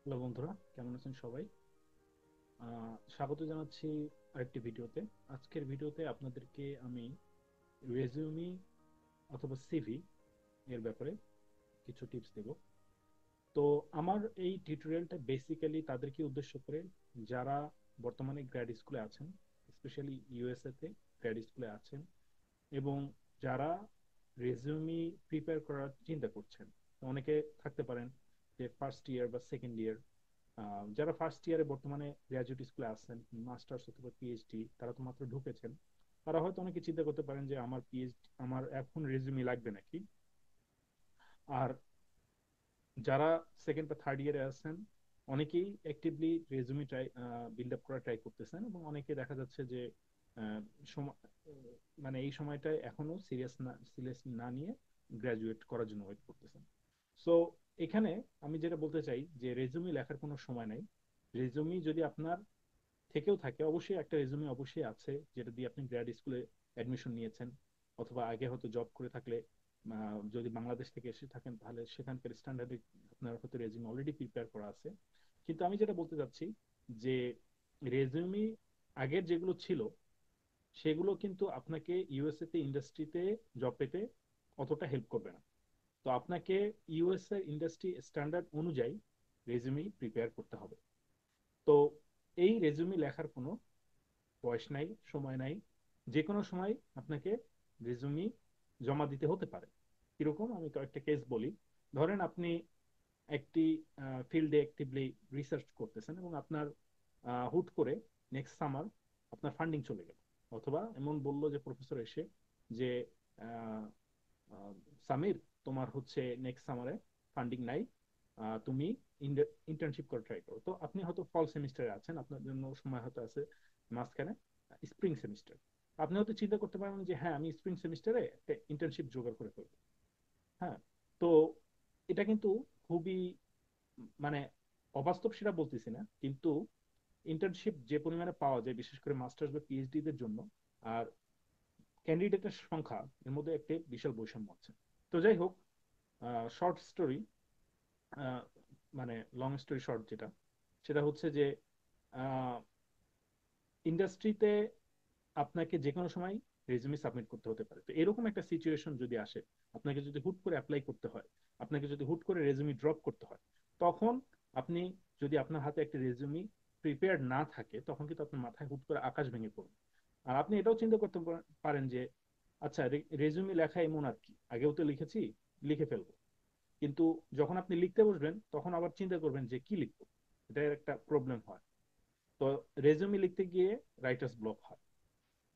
Hello বন্ধুরা, কেমন আছেন সবাই? স্বাগত জানাচ্ছি আরেকটি ভিডিওতে। আজকের ভিডিওতে আপনাদেরকে আমি রেজিউমি অথবা সিভি এর ব্যাপারে কিছু টিপস দেব। তো আমার এই টিউটোরিয়ালটা বেসিক্যালি তাদেরকে উদ্দেশ্য করে যারা বর্তমানে গ্র্যাড স্কুলে আছেন, স্পেশালি ইউএসএ তে গ্র্যাড স্কুলে আছেন, এবং যারা রেজিউমি প্রিপেয়ার করার চিন্তা করছেন। তো অনেকে থাকতে পারেন যে ফার্স্ট ইয়ার বা সেকেন্ড ইয়ার, যারা ফার্স্ট ইয়ারে বর্তমানে গ্র্যাজুয়েট স্কুলে আসছেন, মাস্টার্স অথবা পিএইচডি, তারা তো মাত্র ঢুকেছেন। তারা হয়তো অনেকে চিন্তা করতে পারেন যে আমার পিএইচডি, আমার এখন রেজিউমি লাগবে নাকি। আর যারা সেকেন্ড বা থার্ড ইয়ারে আছেন, অনেকেই actively resume try build up করা ট্রাই করতেছেন, এবং অনেকে দেখা যাচ্ছে যে আহ, সময় মানে এই সময়টায় এখনো সিরিয়াস না নিয়ে গ্রাজুয়েট করার জন্য ওয়েট করতেছেন। সো এখানে আমি যেটা বলতে চাই যে রেজুমি লেখার কোনো সময় নাই। রেজুমি যদি আপনার থেকেও থাকে, অবশ্যই একটা রেজুমি অবশ্যই আছে যেটা দিয়ে আপনি গ্র্যাড স্কুলে অ্যাডমিশন নিয়েছেন, অথবা আগে হয়তো জব করে থাকলে, যদি বাংলাদেশ থেকে এসে থাকেন তাহলে সেখানকার স্ট্যান্ডার্ডে আপনার হয়তো রেজুমি অলরেডি প্রিপেয়ার করা আছে। কিন্তু আমি যেটা বলতে চাচ্ছি যে রেজুমি আগের যেগুলো ছিল সেগুলো কিন্তু আপনাকে ইউএসএ তে ইন্ডাস্ট্রিতে জব পেতে অতটা হেল্প করবে না। তো আপনাকে ইউএস এর ইন্ডাস্ট্রি স্ট্যান্ডার্ড অনুযায়ী রেজুমি প্রিপেয়ার করতে হবে। তো এই রেজুমি লেখার কোনো বয়স নাই, সময় নাই। যে কোনো সময় আপনাকে রেজুমি জমা দিতে হতে পারে। কিরকম, আমি কয়েকটা কেস বলি। ধরেন আপনি একটি ফিল্ডে অ্যাক্টিভলি রিসার্চ করতেছেন, এবং আপনার হুট করে নেক্সট সামার আপনার ফান্ডিং চলে গেল, অথবা এমন বললো যে প্রফেসর এসে যে আহ, আহ, সামির, তোমার হচ্ছে নেক্সট সামারে ফান্ডিং নাই, তুমি ইন্টার্নশিপ করে ট্রাই করো। তো আপনি হয়তো ফল সেমিস্টারে আছেন, আপনার জন্য সময় হয়তো আছে মাঝখানে স্প্রিং সেমিস্টার। আপনি হয়তো চিন্তা করতে পারেন যে হ্যাঁ, আমি স্প্রিং সেমিস্টারে একটা ইন্টার্নশিপ জোগাড় করে ফেলবো। হ্যাঁ, তো এটা কিন্তু খুবই মানে অবাস্তব সেটা বলতেছি না, কিন্তু ইন্টার্নশিপ যে পরিমাণে পাওয়া যায় বিশেষ করে মাস্টার্স বা পিএইচডি দের জন্য, আর ক্যান্ডিডেটের সংখ্যা, এর মধ্যে একটা বিশাল বৈষম্য আছে। তো যাই হোক, শর্ট স্টোরি, মানে লং স্টোরি শর্ট যেটা, সেটা হচ্ছে যে ইন্ডাস্ট্রিতে আপনাকে যে কোনো সময় রেজুমি সাবমিট করতে হতে পারে। তো এরকম একটা সিচুয়েশন যদি আসে, আপনাকে যদি হুট করে অ্যাপ্লাই করতে হয়, আপনাকে যদি হুট করে রেজুমি ড্রপ করতে হয়, তখন আপনি, যদি আপনার হাতে একটা রেজুমি প্রিপেয়ার্ড না থাকে, তখন কিন্তু আপনার মাথায় হুট করে আকাশ ভেঙে পড়বে। আর আপনি এটাও চিন্তা করতে পারেন যে আচ্ছা, রেজুমি লেখা এমন আর কি, আগেও তো লিখেছি, লিখে ফেলবো। কিন্তু যখন আপনি লিখতে বসবেন তখন আবার চিন্তা করবেন যে কি লিখবো, এটার একটা প্রবলেম হয়। তো রেজুমি লিখতে গিয়ে রাইটার্স ব্লক হয়।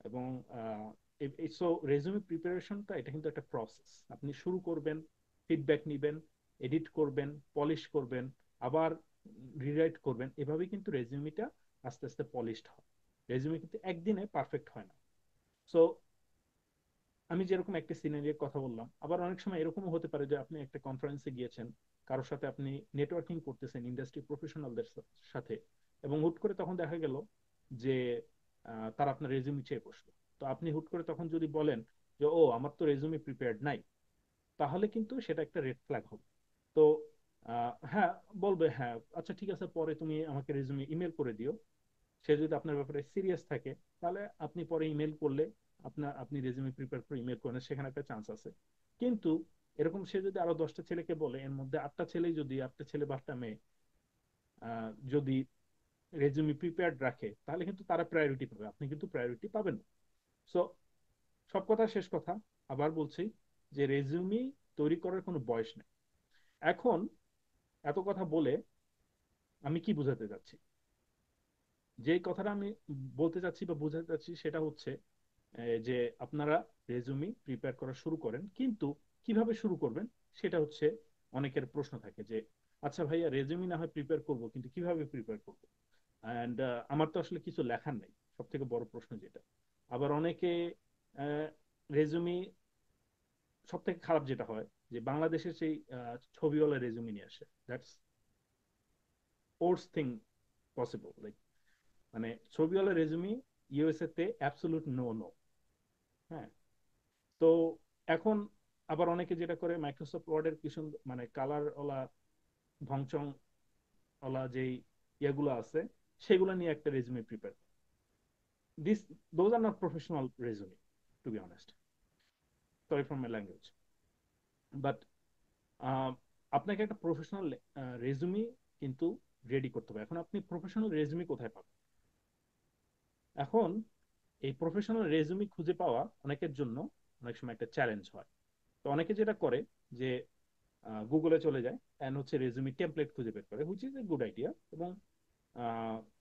এবং সো রেজুমে প্রিপারেশনটা, এটা কিন্তু একটা প্রসেস। আপনি শুরু করবেন, ফিডব্যাক নিবেন, এডিট করবেন, পলিশ করবেন, আবার রিরাইট করবেন, এভাবেই কিন্তু রেজুমিটা আস্তে আস্তে পলিশড হয়। রেজুমে কিন্তু একদিনে পারফেক্ট হয় না। সো আমি যেরকম একটা সিনারির কথা বললাম, আবার অনেক সময় এরকমও হতে পারে যে আপনি একটা কনফারেন্সে গিয়েছেন, কারোর সাথে আপনি নেটওয়ার্কিং করতেছেন ইন্ডাস্ট্রি প্রফেশনালদের সাথে, এবং হুট করে তখন দেখা গেল যে তারা আপনার রেজিউমি চেয়ে বসলো। তো আপনি হুট করে তখন যদি বলেন যে ও, আমার তো রেজিউমি প্রিপেয়ার্ড নাই, তাহলে কিন্তু সেটা একটা রেড ফ্ল্যাগ হবে। তো হ্যাঁ, বলবে হ্যাঁ আচ্ছা ঠিক আছে, পরে তুমি আমাকে রেজিউমি ইমেল করে দিও। সে যদি আপনার ব্যাপারে সিরিয়াস থাকে, তাহলে আপনি পরে ইমেল করলে, আপনি রেজিউমে প্রিপেয়ার করে ইমেল করেন, সেখানে একটা চান্স আছে। কিন্তু এরকম সে যদি আরো 10টা ছেলেকে বলে, এর মধ্যে 8টা ছেলেই, যদি 8টা ছেলে বা 8টা মেয়ে যদি রেজিউমে প্রিপেয়ার্ড রাখে, তাহলে কিন্তু তারা প্রায়োরিটি পাবে, আপনি কিন্তু প্রায়োরিটি পাবেন না। সো সব কথা শেষ কথা, আবার বলছি যে রেজিউমি তৈরি করার কোনো বয়স নেই। এখন এত কথা বলে আমি কি বোঝাতে চাচ্ছি? যে কথাটা আমি বলতে চাচ্ছি বা বোঝাতে চাচ্ছি সেটা হচ্ছে যে আপনারা রেজুমি প্রিপেয়ার করা শুরু করেন, কিন্তু কিভাবে শুরু করবেন সেটা হচ্ছে অনেকের প্রশ্ন থাকে যে আচ্ছা ভাইয়া, রেজুমি না হয় প্রিপেয়ার করব, কিন্তু কিভাবে প্রিপেয়ার করব? অ্যান্ড আমার তো আসলে কিছু লেখার নাই, সব থেকে বড় প্রশ্ন যেটা। আবার অনেকে রেজুমি, সব থেকে খারাপ যেটা হয় যে বাংলাদেশের সেই ছবিওয়ালা রেজুমি নিয়ে আসে। That's worst thing possible, like, মানে ছবিওয়ালা রেজুমি ইউএসএ তে অ্যাবসলুট নো নো। হ্যাঁ, তো এখন আবার অনেকে যেটা করে, মাইক্রোসফট ওয়ার্ডের কিছু মানে কালার ওলা ভংচং ওলা যেই ইয়াগুলো আছে সেগুলো নিয়ে একটা resume prepare. This those are not professional resume, to be honest, sorry for my language. But আপনাকে একটা প্রফেশনাল রেজুমি কিন্তু রেডি করতে হবে। এখন আপনি প্রফেশনাল রেজুমি কোথায় পাবেন? এখন এই প্রফেশনাল রেজুমি খুঁজে পাওয়া অনেকের জন্য অনেক সময় একটা চ্যালেঞ্জ হয়। তো অনেকে যেটা করে যে গুগলে চলে যায় অ্যান্ড হচ্ছে রেজুমি টেমপ্লেট খুঁজে বের করে, which is a good idea. এবং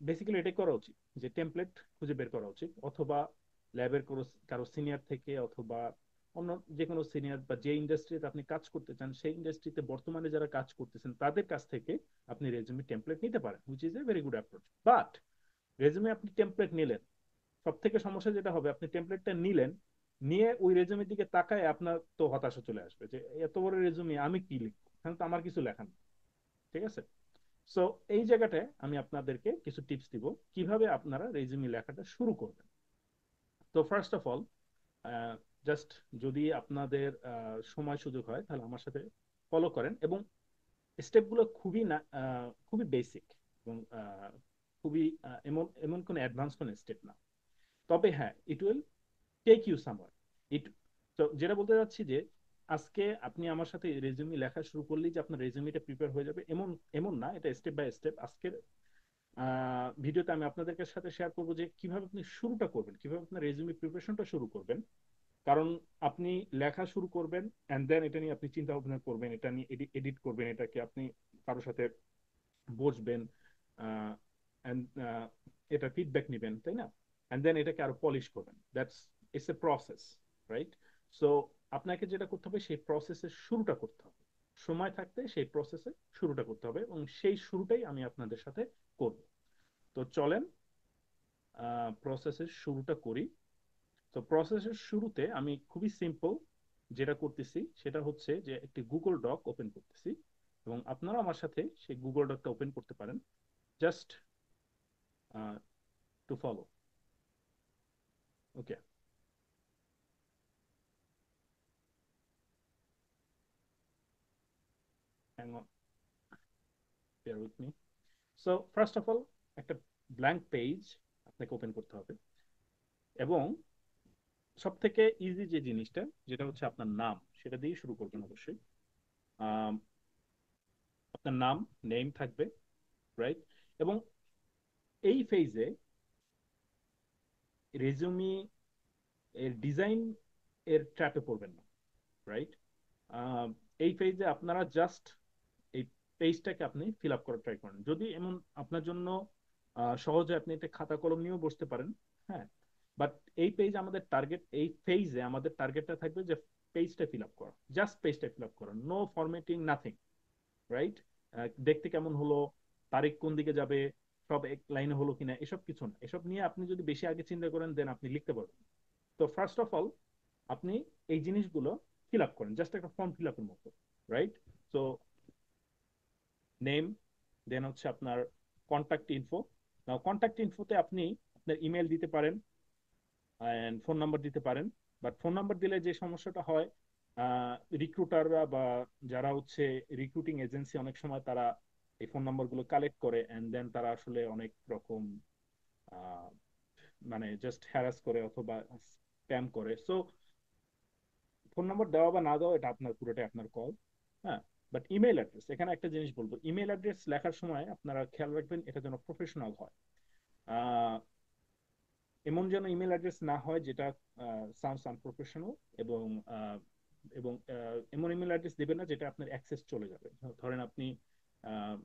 বেসিক্যালি এটাই করা উচিত, যে টেমপ্লেট খুঁজে বের করা উচিত, অথবা ল্যাবের কারো সিনিয়র থেকে, অথবা অন্য যে কোনো সিনিয়র, বা যে ইন্ডাস্ট্রিতে আপনি কাজ করতে চান সেই ইন্ডাস্ট্রিতে বর্তমানে যারা কাজ করতেছেন তাদের কাছ থেকে আপনি রেজুমি টেমপ্লেট নিতে পারেন, which is a very good approach. But resume আপনি টেমপ্লেট নিলেন, সব থেকে সমস্যা যেটা হবে, আপনি টেমপ্লেটটা নিলেন, নিয়ে ওই রেজুমের দিকে তাকায় আপনার তো হতাশা চলে আসবে যে এত বড় রেজুমে আমি কি লিখবো, এখানে তো আমার কিছু লেখা নেই। ঠিক আছে? সো এই জায়গাটায় আমি আপনাদেরকে কিছু টিপস দিব কিভাবে আপনারা রেজুমে লেখাটা শুরু করবেন। তো ফার্স্ট অফ অল, জাস্ট যদি আপনাদের সময় সুযোগ হয় তাহলে আমার সাথে ফলো করেন, এবং স্টেপগুলো খুবই না খুবই বেসিক, এবং খুবই এমন এমন কোনো অ্যাডভান্স কোনো স্টেপ না। তবে হ্যাঁ, it will take you somewhere. It, তো যেটা বলতে চাচ্ছি যে আজকে আপনি আমার সাথে রেজুমি লেখা শুরু করলেই যে আপনার রেজুমিটা প্রিপেয়ার হয়ে যাবে, এমন এমন না। এটা স্টেপ বাই স্টেপ। আজকের ভিডিওতে আমি আপনাদের সাথে শেয়ার করবো যে কিভাবে আপনি শুরুটা করবেন, কিভাবে আপনার রেজুমি প্রিপারেশনটা শুরু করবেন। কারণ আপনি লেখা শুরু করবেন এন্ড দেন এটা নিয়ে আপনি চিন্তা ভাবনা করবেন, এটা নিয়ে এডিট করবেন, এটাকে আপনি কারোর সাথে বসবেন, এন্ড এটা ফিডব্যাক নেবেন, তাই না? এন্ড দেন এটাকে আরো পলিশ করবেন। That's, it's a process, right? So আপনাকে যেটা করতে হবে, সেই প্রসেসের শুরুটা করতে হবে। সময় থাকতে সেই প্রসেসে শুরুটা করতে হবে, এবং সেই শুরুটাই আমি আপনাদের সাথে করব। তো চলেন প্রসেসের শুরুটা করি। তো প্রসেসের শুরুতে আমি খুবই সিম্পল যেটা করতেছি সেটা হচ্ছে যে একটি গুগল ডক ওপেন করতেছি, এবং আপনারা আমার সাথে সেই গুগল ডকটা ওপেন করতে পারেন, just to follow. Okay, hang on, bear with me. So first of all, একটা ব্ল্যাঙ্ক পেজ আপনাকে ওপেন করতে হবে, এবং সব থেকে ইজি যে জিনিসটা, যেটা হচ্ছে আপনার নাম, সেটা দিয়ে শুরু করবেন অবশ্যই। আম, আপনার নাম, নেম থাকবে, রাইট? এবং এই ফেজে রেজুমি এর ডিজাইন এর ট্র্যাপে পড়বেন না, রাইট? এই পেজে আপনারা জাস্ট এই পেজটাকে আপনি ফিল আপ করার ট্রাই করেন। যদি এমন আপনার জন্য সহজে, আপনি একটা খাতা কলম নিয়েও বসতে পারেন। হ্যাঁ, বাট এই পেজ আমাদের টার্গেট, এই পেজে আমাদের টার্গেটটা থাকবে যে পেজটা ফিল আপ করা, জাস্ট পেজটা ফিল আপ করা, নো ফরম্যাটিং, নাথিং, রাইট? দেখতে কেমন হলো, তারিখ কোন দিকে যাবে, সব এক লাইনে হলো কিনা, এসব কিছু না। এসব নিয়ে আপনি যদি বেশি আগে চিন্তা করেন দেন আপনি লিখতে পারবেন। তো ফার্স্ট অফ অল, আপনি এই জিনিসগুলো ফিল আপ করেন, জাস্ট একটা ফর্ম ফিল আপের মতো, রাইট? সো নেম, দেন হচ্ছে আপনার কন্ট্যাক্ট ইনফো। নাও কন্ট্যাক্ট ইনফোতে আপনি আপনার ইমেল দিতে পারেন এন্ড ফোন নাম্বার দিতে পারেন। বাট ফোন নাম্বার দিলে যে সমস্যাটা হয়, রিক্রুটাররা বা যারা হচ্ছে রিক্রুটিং এজেন্সি, অনেক সময় তারা এই ফোন নাম্বার গুলো কালেক্ট করে এন্ড দেন তারা আসলে অনেক রকম আহ, মানে জাস্ট হ্যারাস করে অথবা স্প্যাম করে। সো ফোন নাম্বার দেওয়া বা না দেওয়া এটা আপনার পুরোটাই আপনার কল। হ্যাঁ, বাট ইমেল অ্যাড্রেস, এখানে একটা জিনিস বলবো, ইমেল অ্যাড্রেস লেখার সময় আপনারা খেয়াল রাখবেন এটা যেন প্রফেশনাল হয়। আহ, এমন যেন ইমেল অ্যাড্রেস না হয় যেটা সাউন্ডস আনপ্রফেশনাল, এবং এবং এমন ইমেল অ্যাড্রেস দেবেন না যেটা আপনার অ্যাক্সেস চলে যাবে। ধরেন আপনি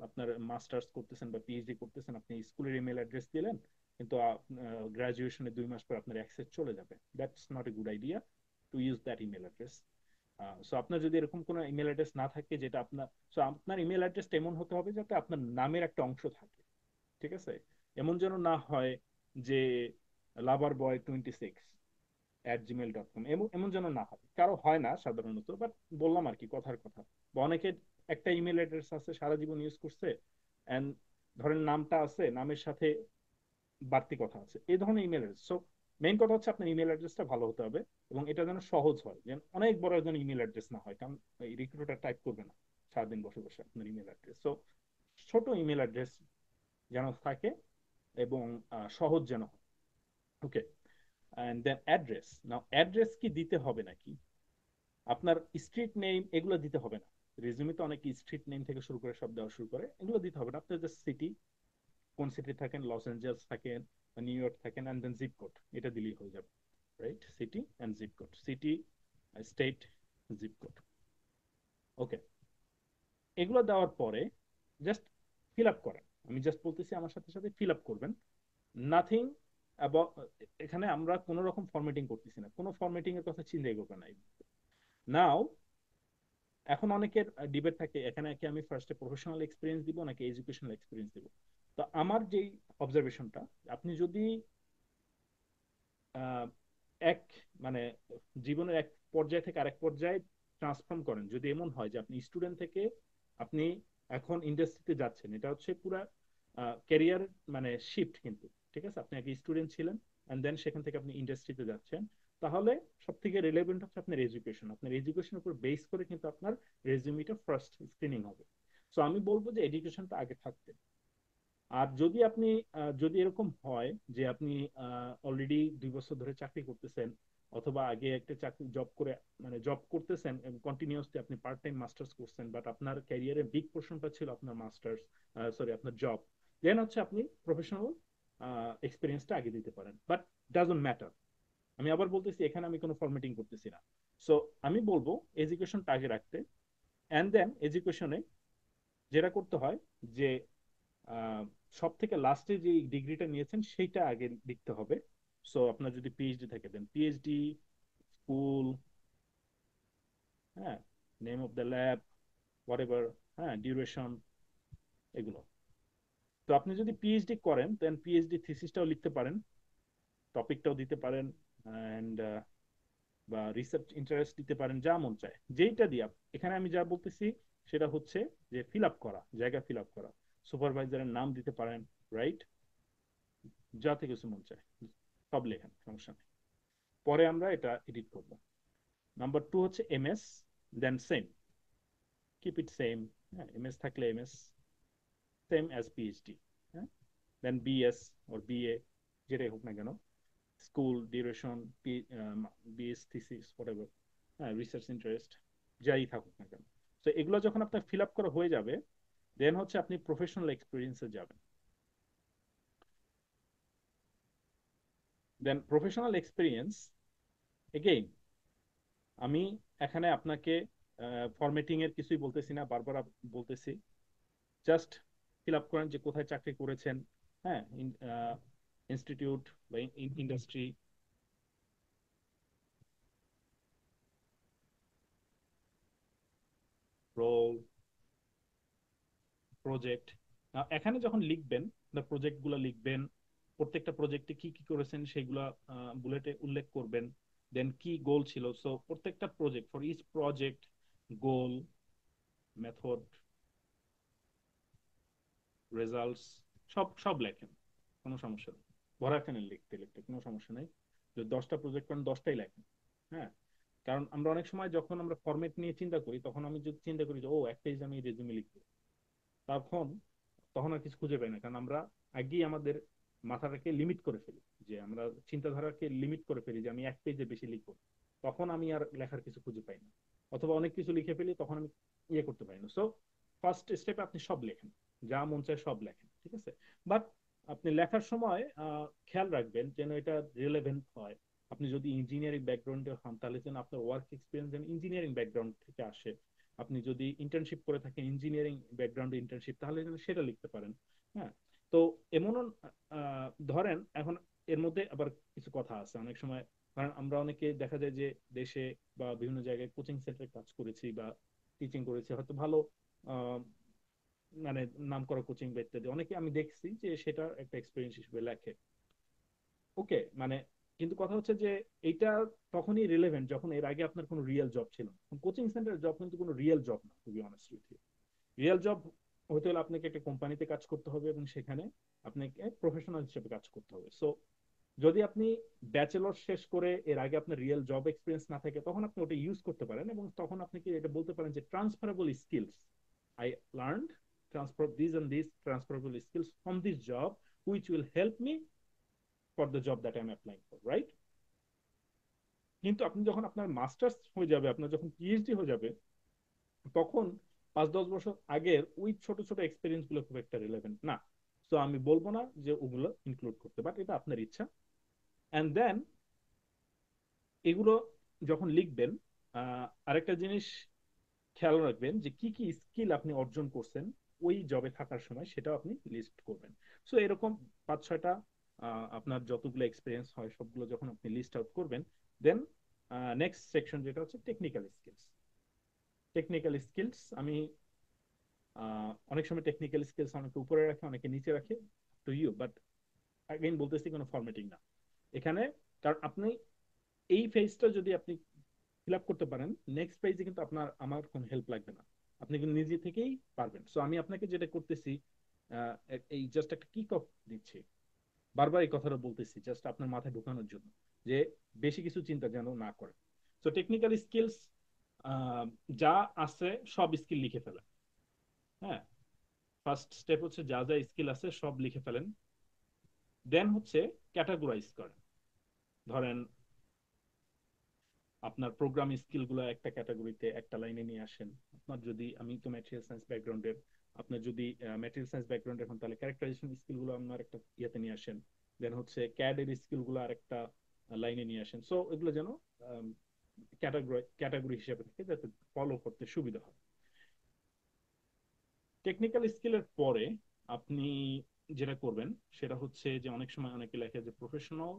আপনার মাস্টার্স করতেছেন বা পিএইচডি করতেছেন, আপনি স্কুলের ইমেল অ্যাড্রেস দিলেন, কিন্তু গ্রাজুয়েশনের 2 মাস পর আপনার অ্যাক্সেস চলে যাবে। That's not a good idea to use that email address. So আপনার যদি এরকম কোনো ইমেল অ্যাড্রেস না থাকে যেটা আপনার, সো আপনার ইমেল অ্যাড্রেসটা এমন হতে হবে যাতে আপনার নামের একটা অংশ থাকে। ঠিক আছে? এমন যেন না হয় যে loverboy26@gmail.com, এমন এমন যেন না হয়। কারো হয় না সাধারণত, বাট বললাম আর কি, কথার কথা। বা অনেকের একটা ইমেল অ্যাড্রেস আছে সারা জীবন ইউজ করছে, এন্ড ধরেন নামটা আছে, নামের সাথে বাড়তি কথা আছে, এই ধরনের ইমেল অ্যাড্রেস। সো মেইন কথা হচ্ছে আপনার ইমেল অ্যাড্রেসটা ভালো হতে হবে, এবং এটা যেন সহজ হয়, যেন অনেক বড় একজন ইমেল অ্যাড্রেস না হয়, কারণ এই রিক্রুটার টাইপ করবে না সারাদিন বসে বসে আপনার ইমেল অ্যাড্রেস। সো ছোট ইমেল অ্যাড্রেস যেন থাকে এবং সহজ যেন হয়। Okay, and then address. Now address কি দিতে হবে নাকি? আপনার স্ট্রিট নেম এগুলো দিতে হবে না। রেজুমিতে অনেক স্ট্রিট নেম থেকে শুরু করে সব দেওয়া শুরু করে, এগুলো দিতে হবে না। আপনার জাস্ট সিটি, কোন সিটি থাকেন, লস এঞ্জেলস থাকেন বা নিউ ইয়র্ক থাকেন, অ্যান্ড দেন জিপ কোড, এটা দিলেই হয়ে যাবে। Right, city and zip code, city, state, zip code. Okay, এগুলো দেওয়ার পরে জাস্ট ফিল আপ করেন। আমি জাস্ট বলতেছি আমার সাথে সাথে ফিল আপ করবেন। নাথিং অ্যাবাউট, এখানে আমরা কোনো রকম ফরম্যাটিং করতেছি না, কোনো ফরম্যাটিং এর কথা চিন্তাই করবেন না। নাও, এখন অনেকের ডিবেট থাকে এখানে কি আমি ফার্স্টে প্রফেশনাল এক্সপিরিয়েন্স দিব নাকি এডুকেশনাল এক্সপিরিয়েন্স দিব। তো আমার যেই অবজারভেশনটা, আপনি যদি আহ, এক মানে জীবনের এক পর্যায় থেকে আরেক পর্যায়ে ট্রান্সফর্ম করেন, যদি এমন হয় যে আপনি স্টুডেন্ট থেকে আপনি এখন ইন্ডাস্ট্রিতে যাচ্ছেন, এটা হচ্ছে পুরা ক্যারিয়ার মানে শিফট কিন্তু। ঠিক আছে, আপনি আগে স্টুডেন্ট ছিলেন এন্ড দেন সেখান থেকে আপনি ইন্ডাস্ট্রিতে যাচ্ছেন, তাহলে সব থেকে রিলেভেন্ট হচ্ছে আপনার এডুকেশন। আপনার এডুকেশনের উপর বেস করে কিন্তু আপনার রেজিউমিটা ফার্স্ট স্ক্রিনিং হবে। সো আমি বলবো যে এডুকেশনটা আগে থাকতে। আর যদি আপনি যদি এরকম হয় যে আপনি অলরেডি 2 বছর ধরে চাকরি করতেছেন, অথবা আগে একটা চাকরি জব করে মানে জব করতেছেন এবং কন্টিনিউয়াসলি আপনি পার্ট টাইম মাস্টার্স করছেন, বাট আপনার ক্যারিয়ারের বিগ পোর্শনটা ছিল আপনার মাস্টার্স, সরি আপনার জব, দেন হচ্ছে আপনি প্রফেশনাল এক্সপিরিয়েন্সটা আগে দিতে পারেন, বাট ডাজন্ট ম্যাটার। আমি আবার বলতেছি এখানে আমি কোনো ফরম্যাটিং করতেছি না। সো আমি বলবো এডুকেশনটা আগে রাখতে, অ্যান্ড দেন এডুকেশনে যেটা করতে হয় যে সব থেকে লাস্টে যে ডিগ্রিটা নিয়েছেন সেইটা আগে লিখতে হবে। সো আপনার যদি পিএইচডি থাকে দেন পিএইচডি, স্কুল, হ্যাঁ, name of the lab, what ever, হ্যাঁ, ডিউরেশন, এগুলো। তো আপনি যদি পিএইচডি করেন দেন পিএইচডি থিসিসটাও লিখতে পারেন, টপিকটাও দিতে পারেন, অ্যান্ড বা রিসার্চ ইন্টারেস্ট দিতে পারেন, যা মন চায় যেইটা দিয়া। এখানে আমি যা বলতেছি সেটা হচ্ছে যে ফিল আপ করা, জায়গা ফিল আপ করা, সুপারভাইজারের নাম দিতে পারেন, রাইট, যাতে কিছু মন চায় সব লেখেন, সমস্যা নেই। পরে আমরা এটা এডিট করব। নাম্বার 2 হচ্ছে MS, then same, keep it same. হ্যাঁ, এমএস থাকলে এমএস, সেম অ্যাজ পিএইচডি। হ্যাঁ, দেন বিএস ওর বিএ, যেটাই হোক না কেন, school, duration, BS thesis, whatever, হ্যাঁ, রিসার্চ ইন্টারেস্ট, যাই থাকুক না কেন। তো এগুলো যখন আপনার ফিল আপ করা হয়ে যাবে, দেন হচ্ছে আপনি প্রফেশনাল এক্সপিরিয়েন্সে যাবেন। দেন প্রফেশনাল এক্সপিরিয়েন্স, এগেইন আমি এখানে আপনাকে ফরম্যাটিং এর কিছুই বলতেছি না, বারবার বলতেছি, জাস্ট ফিল আপ করেন যে কোথায় চাকরি করেছেন, হ্যাঁ, ইনস্টিটিউট বা ইন্ডাস্ট্রি, রোল, প্রজেক্ট। এখানে যখন লিখবেন, প্রজেক্ট গুলো লিখবেন, প্রত্যেকটা প্রজেক্টে কি কি করেছেন সেগুলা বুলেটে উল্লেখ করবেন। দেন কি গোল ছিল, সো প্রত্যেকটা project, for each project, goal, method, results, সব সব লেখেন, কোনো সমস্যা নেই। ভরাখানে লিখতে লিখতে কোনো সমস্যা নেই। যদি 10টা প্রজেক্ট করেন 10টাই লেখেন। হ্যাঁ, কারণ আমরা অনেক সময় যখন আমরা ফরম্যাট নিয়ে চিন্তা করি, তখন আমি যদি চিন্তা করি যে ও এক পেজ আমি রেজুমে লিখবো, তখন তখন আর কিছু খুঁজে পাই না, কারণ আমরা আগেই আমাদের মাথাটাকে লিমিট করে ফেলি, যে আমরা চিন্তাধারাকে লিমিট করে ফেলি যে আমি এক পেজে বেশি লিখবো, তখন আমি আর লেখার কিছু খুঁজে পাই না, অথবা অনেক কিছু লিখে ফেলি, তখন আমি ইয়ে করতে পারি না। সো ফার্স্ট স্টেপে আপনি সব লেখেন, যা মন চায় সব লেখেন, ঠিক আছে। বাট আপনি লেখার সময় খেয়াল রাখবেন যেন এটা রিলেভেন্ট হয়। আপনি যদি ইঞ্জিনিয়ারিং ব্যাকগ্রাউন্ডে হন, তাহলে যেন আপনার ওয়ার্ক এক্সপিরিয়েন্স যেন ইঞ্জিনিয়ারিং ব্যাকগ্রাউন্ড থেকে আসে। আপনি যদি ইন্টার্নশিপ করে থাকেন ইঞ্জিনিয়ারিং ব্যাকগ্রাউন্ডে ইন্টার্নশিপ, তাহলে যেন সেটা লিখতে পারেন। হ্যাঁ, তো এমনও ধরেন এখন এর মধ্যে আবার কিছু কথা আছে অনেক সময়। কারণ আমরা অনেকে দেখা যায় যে দেশে বা বিভিন্ন জায়গায় কোচিং সেন্টারে কাজ করেছি বা টিচিং করেছি, হয়তো ভালো আহ, মানে নাম করা কোচিং বা ইত্যাদি, অনেকে আমি দেখছি যে সেটা একটা এক্সপিরিয়েন্স হিসেবে লেখে। ওকে, মানে কিন্তু কথা হচ্ছে যে এইটা তখনই রিলেভেন্ট যখন এর আগে আপনার কোনো রিয়েল জব ছিল না। কোচিং সেন্টার জব কিন্তু কোনো রিয়েল জব না, to be honest with you. Real job হতে হলে আপনাকে একটা কোম্পানিতে কাজ করতে হবে এবং সেখানে আপনাকে প্রফেশনাল হিসেবে কাজ করতে হবে। সো যদি আপনি ব্যাচেলর শেষ করে এর আগে আপনার রিয়েল জব এক্সপিরিয়েন্স না থাকে, তখন আপনি ওটা ইউজ করতে পারেন এবং তখন আপনি কি এটা বলতে পারেন যে transferable skills I learned transfer these and these transferable skills from this job which will help me for the job that I'm applying for, right? কিন্তু আপনি যখন আপনার মাস্টার্স হয়ে যাবে, আপনার যখন পিএইচডি হয়ে যাবে, তখন 5-10 বছর আগের ওই ছোট ছোট এক্সপিরিয়েন্স গুলো খুব একটা রিলেভেন্ট না। তো আমি বলবো না যে ওগুলো ইনক্লুড করতে, বাট এটা আপনার ইচ্ছা। অ্যান্ড দেন এগুলো যখন লিখবেন, আরেকটা জিনিস খেয়াল রাখবেন যে কি কি স্কিল আপনি অর্জন করছেন ওই জবে থাকার সময়, সেটাও আপনি লিস্ট করবেন। সো এরকম 5-6টা আপনার যতগুলো এক্সপিরিয়েন্স হয় সবগুলো যখন আপনি লিস্ট আউট করবেন, দেন নেক্সট সেকশন যেটা হচ্ছে টেকনিক্যাল স্কিলস। টেকনিক্যাল স্কিলস আমি অনেক সময় টেকনিক্যাল স্কিলস অনেকে উপরে রাখে, অনেকে নিচে রাখে, টু ইউ। বাট আগেইন বলতেছি কোনো ফরম্যাটিং না এখানে। কারণ আপনি এই ফেজটা যদি আপনি ফিল আপ করতে পারেন, নেক্সট পেজে কিন্তু আপনার আমার কোনো হেল্প লাগবে না, আপনি কিন্তু নিজে থেকেই পারবেন। সো আমি আপনাকে যেটা করতেছি, এই জাস্ট একটা কিক অফ দিচ্ছি, বারবার এই কথাটা বলতেছি জাস্ট আপনার মাথায় ঢোকানোর জন্য, যে বেশি কিছু চিন্তা যেন না করে। সো টেকনিক্যাল স্কিলস যা আছে সব স্কিল লিখে ফেলেন। হ্যাঁ, ফার্স্ট স্টেপ হচ্ছে যা যা স্কিল আছে সব লিখে ফেলেন। দেন হচ্ছে ক্যাটাগরাইজ করেন। ধরেন আপনার প্রোগ্রাম স্কিল গুলো একটা ক্যাটাগরিতে একটা লাইনে নিয়ে আসেন। আপনার যদি, আমি তো ম্যাটেরিয়াল সায়েন্স ব্যাকগ্রাউন্ডের, আপনার যদি ম্যাটেরিয়াল সায়েন্স ব্যাকগ্রাউন্ডের হন তাহলে ক্যারেক্টারাইজেশন স্কিল গুলো আপনার একটা ইয়েতে নিয়ে আসেন। দেন হচ্ছে ক্যাড এর স্কিল গুলো আর একটা লাইনে নিয়ে আসেন। সো এগুলো যেন ক্যাটাগরি হিসেবে থাকে, যাতে ফলো করতে সুবিধা হয়। টেকনিক্যাল স্কিলের পরে আপনি যেটা করবেন সেটা হচ্ছে যে অনেক সময় অনেকে লেখে যে প্রফেশনাল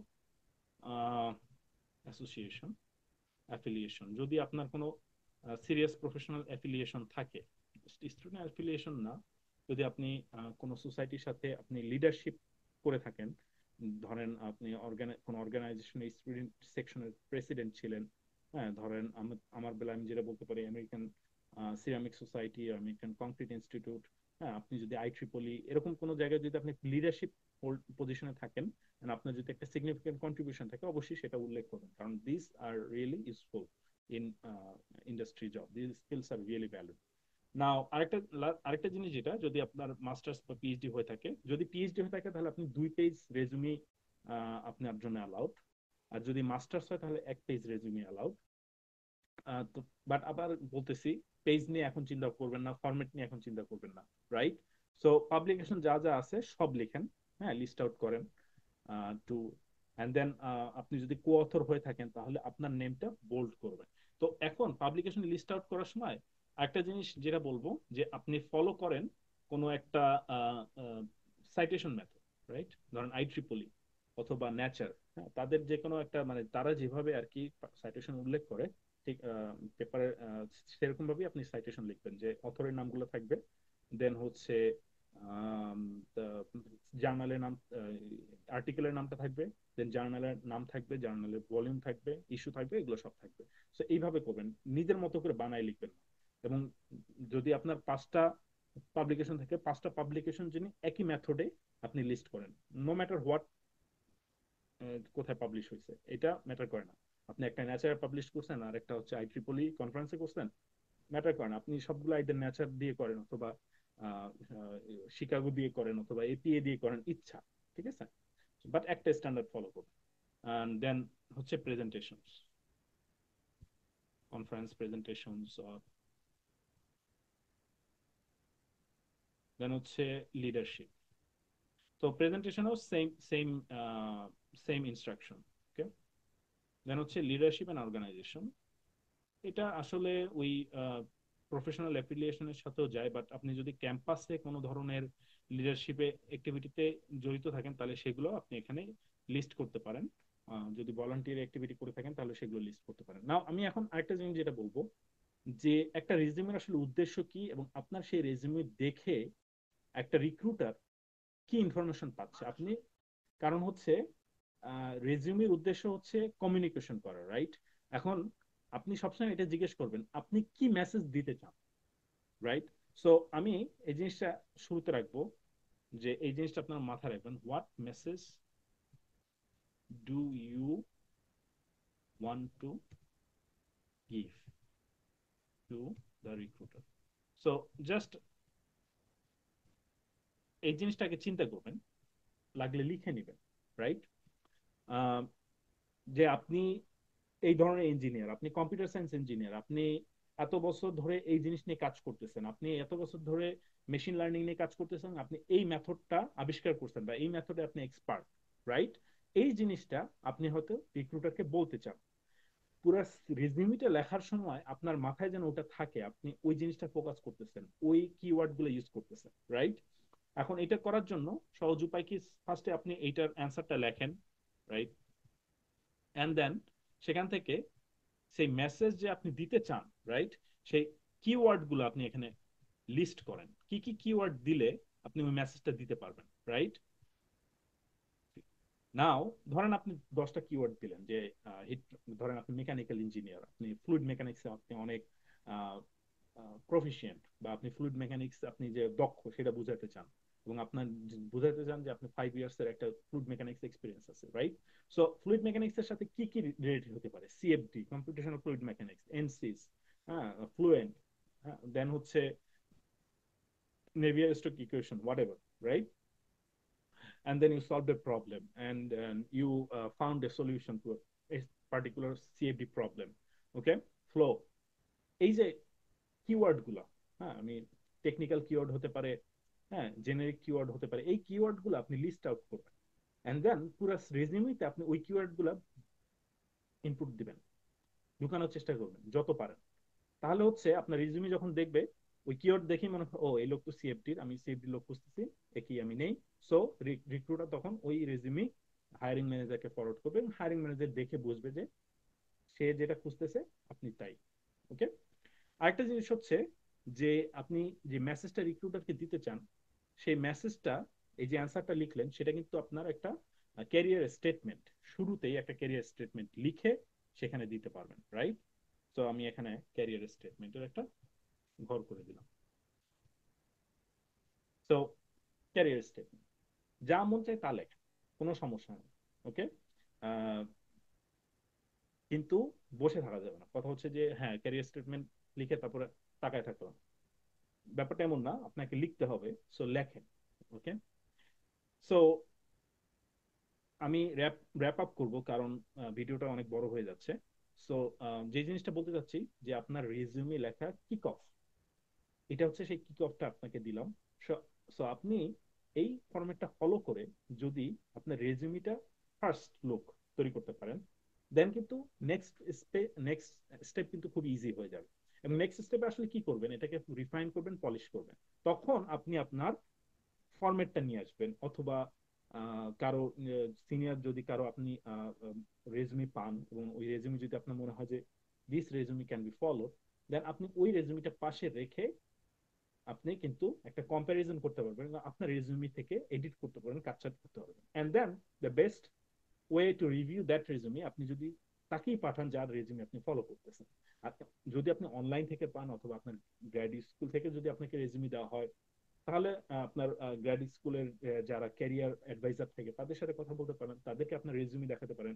অ্যাসোসিয়েশন, অ্যাফিলিয়েশন। যদি আপনার কোনো সিরিয়াস প্রফেশনাল অ্যাফিলিয়েশন থাকে, স্টুডেন্ট অ্যাফিলিয়েশন না, যদি আপনি কোনো সোসাইটির সাথে আপনি লিডারশিপ করে থাকেন, ধরেন আপনি কোনো অর্গানাইজেশনের স্টুডেন্ট সেকশনের প্রেসিডেন্ট ছিলেন। হ্যাঁ, ধরেন আমার বেলা আমি যেটা বলতে পারি American ceramic society, American concrete institute. হ্যাঁ, আপনি যদি আইট্রিপলি এরকম কোনো জায়গায় যদি আপনি লিডারশিপ পজিশনে থাকেন, আপনার যদি একটা সিগনিফিকেন্ট কন্ট্রিবিউশন থাকে, অবশ্যই সেটা উল্লেখ করবেন, কারণ this are really useful in industry job, this skills are really value. Now আরেকটা জিনিস, যেটা যদি আপনার মাস্টার্স বা পিএইচডি হয়ে থাকে, যদি পিএইচডি হয়ে থাকে তাহলে আপনি 2 পেজ রেজুমি আপনার জন্য অ্যালাউড, আর যদি মাস্টার্স হয় তাহলে 1 পেজ রেজুমি অ্যালাউড। তো বাট আবার বলতেছি, পেজ নিয়ে এখন চিন্তা করবেন না, ফরম্যাট নিয়ে এখন চিন্তা করবেন না, রাইট? সো পাবলিকেশন যা যা আছে সব লিখেন, হ্যাঁ, লিস্ট আউট করেন টু। অ্যান্ড দেন আপনি যদি কো অথর হয়ে থাকেন তাহলে আপনার নেমটা বোল্ড করবেন। তো এখন পাবলিকেশন লিস্ট আউট করার সময় একটা জিনিস যেটা বলবো, যে আপনি ফলো করেন কোনো একটা সাইটেশন মেথড, রাইট? ধরেন আইট্রিপলি অথবা ন্যাচার, হ্যাঁ, তাদের যে কোনো একটা, মানে তারা যেভাবে আর কি সাইটেশন উল্লেখ করে, ঠিক পেপারে সেরকম ভাবেই আপনি সাইটেশন লিখবেন, যে অথরের নামগুলো থাকবে, দেন হচ্ছে জার্নালের নাম, আর্টিকেলের নামটা থাকবে, দেন জার্নালের নাম থাকবে, জার্নালের ভলিউম থাকবে, ইস্যু থাকবে, এগুলো সব থাকবে। তো এইভাবে করবেন, নিজের মতো করে বানায় লিখবেন। এবং যদি আপনার 5টা পাবলিকেশন থাকে, 5টা পাবলিকেশন যিনি একই মেথডে আপনি লিস্ট করেন, নো ম্যাটার হোয়াট, কোথায় পাবলিশ হয়েছে এটা ম্যাটার করে না। আপনি একটা ন্যাচার পাবলিশ করছেন আর একটা হচ্ছে আইট্রিপলি কনফারেন্সে করছেন, ম্যাটার করে না। আপনি সবগুলো আইদার ন্যাচার দিয়ে করেন, অথবা শিকাগো দিয়ে করেন, অথবা এপিএ দিয়ে করেন, ইচ্ছা, ঠিক আছে? বাট একটা স্ট্যান্ডার্ড ফলো করুন। অ্যান্ড দেন হচ্ছে প্রেজেন্টেশনস, কনফারেন্স প্রেজেন্টেশনস, দেন হচ্ছে লিডারশিপ। তো প্রেজেন্টেশনও সেম সেম সেম ইনস্ট্রাকশন, ওকে। দেন হচ্ছে লিডারশিপ এন্ড অর্গানাইজেশন। এটা আসলে ওই প্রফেশনাল অ্যাফিলিয়েশনের সাথেও যায়, বাট আপনি যদি ক্যাম্পাসে কোনো ধরনের লিডারশিপে অ্যাক্টিভিটিতে জড়িত থাকেন তাহলে সেগুলো আপনি এখানে লিস্ট করতে পারেন। যদি ভলান্টিয়ার অ্যাক্টিভিটি করে থাকেন তাহলে সেগুলো লিস্ট করতে পারেন। নাও আমি এখন আরেকটা জিনিস যেটা বলবো, যে একটা রেজিউমের আসলে উদ্দেশ্য কি, এবং আপনার সেই রেজিউমে দেখে একটা রিক্রুটার কি ইনফরমেশন পাচ্ছে আপনি। কারণ হচ্ছে রেজিউমের উদ্দেশ্য হচ্ছে কমিউনিকেশন করা, রাইট? এখন আপনি সবসময় এটা জিজ্ঞেস করবেন আপনি কি মেসেজ দিতে চান, রাইট? সো আমি এই জিনিসটা শুরুতে রাখবো, যে এই জিনিসটা আপনার মাথায় রাখবেন, what message do you want to give to the recruiter. So just এই জিনিসটাকে চিন্তা করবেন, লাগলে লিখে নেবেন, রাইট? যে আপনি এই ধরনের ইঞ্জিনিয়ার, আপনি কম্পিউটার সায়েন্স ইঞ্জিনিয়ার, আপনি এত বছর ধরে এই জিনিস নিয়ে কাজ করতেছেন, আপনি এত বছর ধরে মেশিন লার্নিং নিয়ে কাজ করতেছেন, আপনি এই মেথডটা আবিষ্কার করছেন বা এই মেথডে আপনি এক্সপার্ট, রাইট? এই জিনিসটা আপনি হয়তো রিক্রুটারকে বলতে চান। পুরো রেজিউমিটা লেখার সময় আপনার মাথায় যেন ওটা থাকে, আপনি ওই জিনিসটা ফোকাস করতেছেন, ওই কিওয়ার্ড গুলো ইউজ করতেছেন, রাইট? এখন এটা করার জন্য সহজ উপায় কি, ফার্স্টে আপনি এইটার অ্যান্সারটা লেখেন, রাইট? এন্ড দেন সেখান থেকে সেই মেসেজ যে আপনি দিতে চান, রাইট, সেই কিওয়ার্ড গুলো আপনি এখানে লিস্ট করেন, কি কি কিওয়ার্ড দিলে আপনি ওই মেসেজটা দিতে পারবেন, রাইট? নাও ধরেন আপনি 10টা কিওয়ার্ড দিলেন যে ধরেন আপনি মেকানিক্যাল ইঞ্জিনিয়ার, আপনি ফ্লুইড মেকানিক্সে আপনি অনেক প্রফিশিয়েন্ট, বা আপনি ফ্লুইড মেকানিক্স আপনি যে দক্ষ সেটা বুঝাতে চান, এবং আপনার বুঝাতে চান যে আপনি 5 ইয়ার্স এর একটা ফ্লুইড মেকানিক্স এক্সপিরিয়েন্স আছে, রাইট? সো ফ্লুইড মেকানিক্স এর সাথে কি কি রিলেটেড হতে পারে? সিএফডি, কম্পিউটেশনাল ফ্লুইড মেকানিক্স, এনসিস, হ্যাঁ, ফ্লুয়েন্ট, হ্যাঁ, দেন হচ্ছে Navier-Stokes equation, whatever, right? And then you solved a problem, and you found a solution to a particular CFD problem. Okay, flow. এই যে কিওয়ার্ড গুলা, হ্যাঁ, আমি টেকনিক্যাল কিওয়ার্ড হতে পারে, হ্যাঁ, জেনারিক কিওয়ার্ড হতে পারে, এই কিওয়ার্ড গুলো আপনি লিস্ট আউট করবেন, এন্ড দেন পুরো রেজিউমিতে আপনি ওই কিওয়ার্ড গুলা ইনপুট দিবেন, ঢুকানোর চেষ্টা করবেন যত পারেন। তাহলে হচ্ছে আপনার রিজিউমি যখন দেখবে, ওই কিওয়ার্ড দেখি মনে হয় ও এই লোক তো সিএফটির, আমি সিএফডি লোক খুঁজতেছি, একই আমি নেই। সো রিক্রুটার তখন ওই রেজিউমি হায়ারিং ম্যানেজারকে ফরওয়ার্ড করবে, এবং হায়ারিং ম্যানেজার দেখে বুঝবে যে সে যেটা খুঁজতেছে আপনি তাই। ওকে। আরেকটা জিনিস হচ্ছে যে আপনি যে মেসেজটা রিক্রুটারকে দিতে চান, সেই মেসেজটা, এই যে অ্যান্সারটা লিখলেন, সেটা কিন্তু আপনার একটা ক্যারিয়ার স্টেটমেন্ট, শুরুতেই একটা ক্যারিয়ার স্টেটমেন্ট লিখে সেখানে দিতে পারবেন, রাইট? তো আমি এখানে ক্যারিয়ার স্টেটমেন্টের একটা ঘর করে দিলাম। তো ক্যারিয়ার স্টেটমেন্ট যা মন চায় তা লেখা, কোনো সমস্যা নেই। ওকে। কিন্তু বসে থাকা যাবে না, কথা হচ্ছে যে হ্যাঁ ক্যারিয়ার স্টেটমেন্ট লিখে তারপরে তাকায় থাকতে হবে, ব্যাপারটা এমন না, আপনাকে লিখতে হবে। সো লেখেন। ওকে। সো আমি র্যাপ আপ করবো, কারণ ভিডিওটা অনেক বড় হয়ে যাচ্ছে। সো যে জিনিসটা বলতে চাচ্ছি, যে আপনার রেজিউমে লেখা কিক অফ, এটা হচ্ছে সেই কিক অফটা আপনাকে দিলাম। সো আপনি এই ফরম্যাটটা ফলো করে যদি আপনার রেজিউমিটা ফার্স্ট লুক তৈরি করতে পারেন, দেন কিন্তু নেক্সট স্টেপ কিন্তু খুব ইজি হয়ে যাবে। এবং নেক্সট স্টেপে আসলে কি করবেন, এটাকে রিফাইন করবেন, পলিশ করবেন। তখন আপনি আপনার ফরম্যাটটা নিয়ে আসবেন, অথবা কারো সিনিয়র যদি কারো আপনি রেজুমি পান, এবং ওই রেজুমি যদি আপনার মনে হয় যে this resume can be follow, then আপনি ওই রেজুমিটা পাশে রেখে আপনি কিন্তু একটা কম্প্যারিজন করতে পারবেন, আপনার রেজুমি থেকে এডিট করতে পারবেন, কাটছাট করতে পারবেন। And then the best way to review that resume, আপনি যদি তাকেই পাঠান যার রেজুমি আপনি ফলো করতেছেন। আর যদি আপনি অনলাইন থেকে পান, অথবা আপনার গ্র্যাড স্কুল থেকে যদি আপনাকে রেজুমি দেওয়া হয়, তাহলে আপনার গ্র্যাড স্কুলের যারা ক্যারিয়ার অ্যাডভাইজার থাকে তাদের সাথে কথা বলতে পারেন, তাদেরকে আপনার রেজুমি দেখাতে পারেন।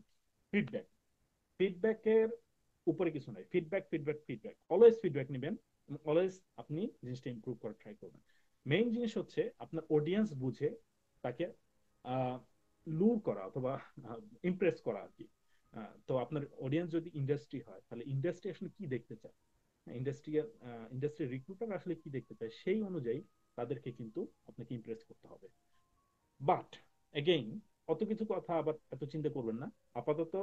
ফিডব্যাক, ফিডব্যাকের উপরে কিছু নাই, feedback feedback feedback, always feedback নেবেন, অলওয়েজ আপনি জিনিসটা ইমপ্রুভ করার ট্রাই করবেন। মেইন জিনিস হচ্ছে আপনার অডিয়েন্স বুঝে তাকে লুর করা, অথবা ইমপ্রেস করা আর কি। তো আপনার অডিয়েন্স যদি ইন্ডাস্ট্রি হয়, তাহলে ইন্ডাস্ট্রি আসলে কি দেখতে চায়, ইন্ডাস্ট্রি রিক্রুটার আসলে কি দেখতে চায়, সেই অনুযায়ী তাদেরকে কিন্তু আপনাকে ইমপ্রেস করতে হবে। বাট এগেইন, অত কিছু কথা আবার এত চিন্তা করবেন না। আপাতত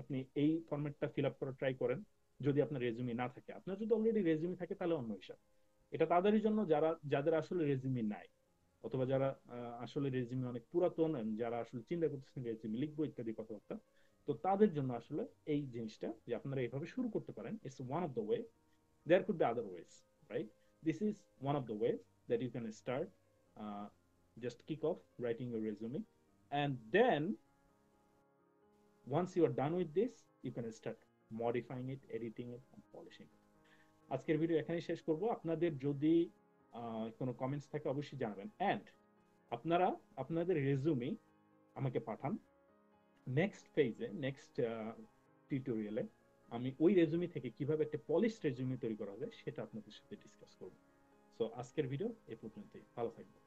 আপনি এই ফরম্যাটটা ফিল আপ করার ট্রাই করেন। যদি আপনার রেজিউমি না থাকে, আপনার যদি অলরেডি রেজিউমি থাকে তাহলে অন্য হিসাব। এটা তাদেরই জন্য যাদের আসলে রেজিউমি নাই, অথবা যারা আসলে রেজিউমি অনেক পুরাতন, যারা আসলে চিন্তা করতেছেন রেজিউমি লিখবো ইত্যাদি কথাবার্তা। তো তাদের জন্য আসলে এই জিনিসটা, যে আপনারা এইভাবে শুরু করতে পারেন, it's one of the way. There could be other ways, right? This is one of the ways that you can start. Uh, just kick off writing your resume, and then once you are done with this, you can start modifying it, editing it, and polishing it. আজকের video এখানেই শেষ করব। আপনাদের যদি কোনো comments থাকে অবশ্যই জানাবেন, এন্ড আপনারা আপনাদের রেজুমি আমাকে পাঠান। নেক্সট ফেজে, নেক্সট টিউটোরিয়ালে আমি ওই রেজুমি থেকে কিভাবে একটা পলিশ রেজুমি তৈরি করা যায় সেটা আপনাদের সাথে ডিসকাস করব। সো আজকের ভিডিও এ পর্যন্তই, ভালো থাকবেন।